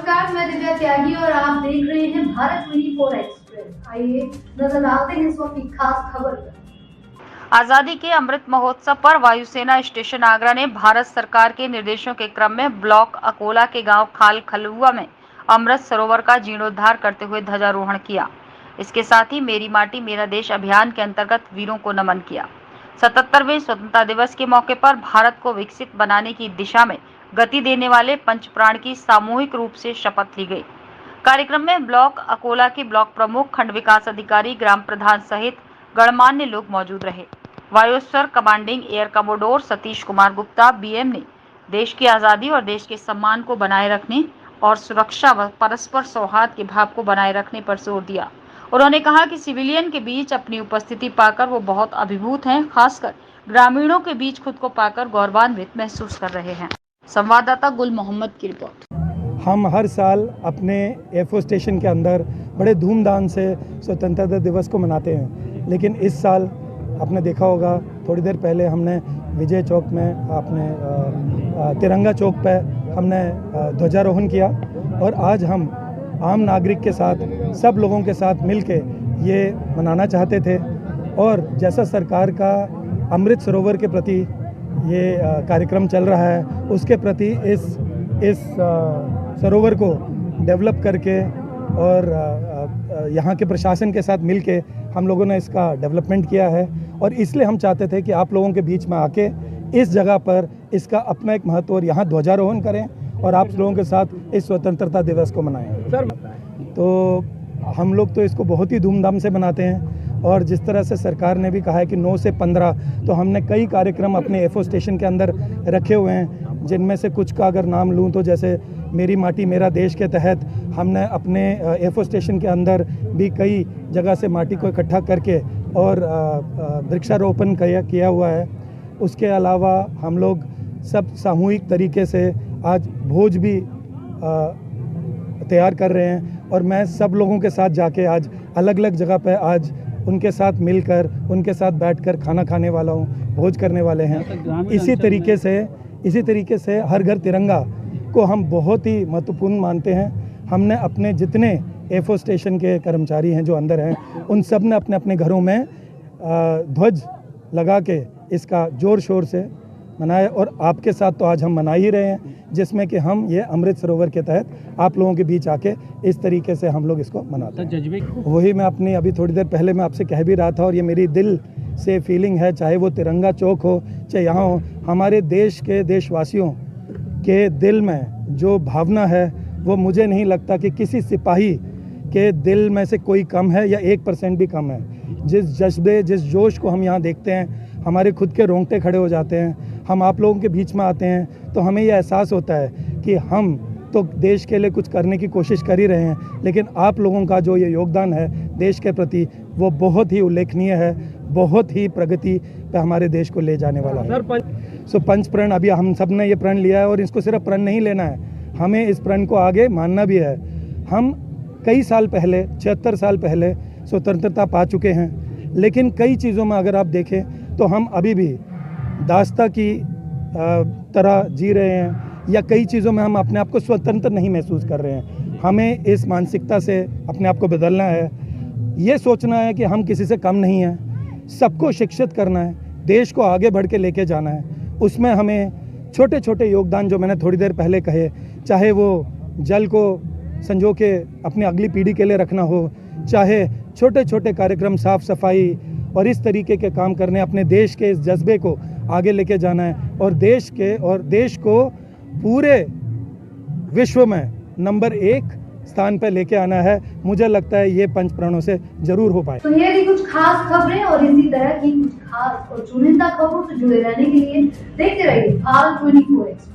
नमस्कार, मैं दिव्या त्यागी और आप देख रहे हैं भारत 24 एक्सप्रेस। आइए नजर डालते हैं इस वक्त की खास खबर पर। आजादी के अमृत महोत्सव पर वायुसेना स्टेशन आगरा ने भारत सरकार के निर्देशों के क्रम में ब्लॉक अकोला के गांव खाल खलुआ में अमृत सरोवर का जीर्णोद्धार करते हुए ध्वजारोहण किया। इसके साथ ही मेरी माटी मेरा देश अभियान के अंतर्गत वीरों को नमन किया। 77वें स्वतंत्रता दिवस के मौके पर भारत को विकसित बनाने की दिशा में गति देने वाले पंचप्राण की सामूहिक रूप से शपथ ली गई। कार्यक्रम में ब्लॉक अकोला के ब्लॉक प्रमुख, खंड विकास अधिकारी, ग्राम प्रधान सहित गणमान्य लोग मौजूद रहे। वायुसेना commanding air commodore Satish Kumar Gupta BM ने देश की आज़ादी और देश के सम्मान को बनाए रखने और सुरक्षा व परस्पर सौहार्द के भाव को बनाए रखने पर जोर दिया। उन्होंने कहा कि सिविलियन के बीच अपनी उपस्थिति पाकर वो बहुत अभिभूत हैं, खासकर ग्रामीणों के बीच खुद को पाकर गौरवान्वित महसूस कर रहे हैं। संवाददाता गुल मोहम्मद की रिपोर्ट। हम हर साल अपने एयरफोर्स स्टेशन के अंदर बड़े धूमधाम से स्वतंत्रता दिवस को मनाते हैं, लेकिन इस साल आपने देखा होगा थोड़ी देर पहले हमने विजय चौक में अपने तिरंगा चौक पे हमने ध्वजारोहण किया और आज हम आम नागरिक के साथ सब लोगों के साथ मिलके ये मनाना चाहते थे। और जैसा सरकार का अमृत सरोवर के प्रति ये कार्यक्रम चल रहा है, उसके प्रति इस सरोवर को डेवलप करके और यहाँ के प्रशासन के साथ मिलके हम लोगों ने इसका डेवलपमेंट किया है। और इसलिए हम चाहते थे कि आप लोगों के बीच में आके इस जगह पर इसका अपना एक महत्व और यहाँ ध्वजारोहण करें और आप लोगों के साथ इस स्वतंत्रता दिवस को मनाएं। सर, तो हम लोग तो इसको बहुत ही धूमधाम से मनाते हैं और जिस तरह से सरकार ने भी कहा है कि 9 से 15 तो हमने कई कार्यक्रम अपने एयरफोर्स स्टेशन के अंदर रखे हुए हैं, जिनमें से कुछ का अगर नाम लूँ तो जैसे मेरी माटी मेरा देश के तहत हमने अपने एयरफोर्स स्टेशन के अंदर भी कई जगह से माटी को इकट्ठा करके और वृक्षारोपण किया हुआ है। उसके अलावा हम लोग सब सामूहिक तरीके से आज भोज भी तैयार कर रहे हैं और मैं सब लोगों के साथ जाके आज अलग अलग जगह पे आज उनके साथ मिलकर उनके साथ बैठकर खाना खाने वाला हूँ, भोज करने वाले हैं। इसी तरीके से हर घर तिरंगा को हम बहुत ही महत्वपूर्ण मानते हैं। हमने अपने जितने एयरफोर्स स्टेशन के कर्मचारी हैं जो अंदर हैं, उन सब ने अपने अपने घरों में ध्वज लगा के इसका ज़ोर शोर से मनाया और आपके साथ तो आज हम मना ही रहे हैं, जिसमें कि हम ये अमृत सरोवर के तहत आप लोगों के बीच आके इस तरीके से हम लोग इसको मनाते हैं। वही मैं अपनी अभी थोड़ी देर पहले मैं आपसे कह भी रहा था और ये मेरी दिल से फीलिंग है, चाहे वो तिरंगा चौक हो चाहे यहाँ हो, हमारे देश के देशवासियों के दिल में जो भावना है वो मुझे नहीं लगता कि किसी सिपाही के दिल में से कोई कम है या 1% भी कम है। जिस जज्बे जिस जोश को हम यहाँ देखते हैं, हमारे खुद के रोंगटे खड़े हो जाते हैं। हम आप लोगों के बीच में आते हैं तो हमें यह एहसास होता है कि हम तो देश के लिए कुछ करने की कोशिश कर ही रहे हैं, लेकिन आप लोगों का जो ये योगदान है देश के प्रति वो बहुत ही उल्लेखनीय है, बहुत ही प्रगति पे हमारे देश को ले जाने वाला है। सो पंच प्रण अभी हम सब ने ये प्रण लिया है और इसको सिर्फ प्रण नहीं लेना है, हमें इस प्रण को आगे मानना भी है। हम कई साल पहले 76 साल पहले स्वतंत्रता पा चुके हैं, लेकिन कई चीज़ों में अगर आप देखें तो हम अभी भी दास्ता की तरह जी रहे हैं या कई चीज़ों में हम अपने आप को स्वतंत्र नहीं महसूस कर रहे हैं। हमें इस मानसिकता से अपने आप को बदलना है। ये सोचना है कि हम किसी से कम नहीं हैं, सबको शिक्षित करना है, देश को आगे बढ़ के लेके जाना है। उसमें हमें छोटे छोटे योगदान जो मैंने थोड़ी देर पहले कहे, चाहे वो जल को संजो के अपनी अगली पीढ़ी के लिए रखना हो, चाहे छोटे छोटे कार्यक्रम साफ सफाई और इस तरीके के काम करने, अपने देश के इस जज्बे को आगे लेके जाना है और देश को पूरे विश्व में नंबर 1 स्थान पर लेके आना है। मुझे लगता है ये पंच प्रणों से जरूर हो पाए। तो ये भी कुछ खास खबरें और इसी तरह की कुछ खास और चुनिंदा खबरों से जुड़े रहने के लिए देखते रहिए भारत 24 एक्सप्रेस।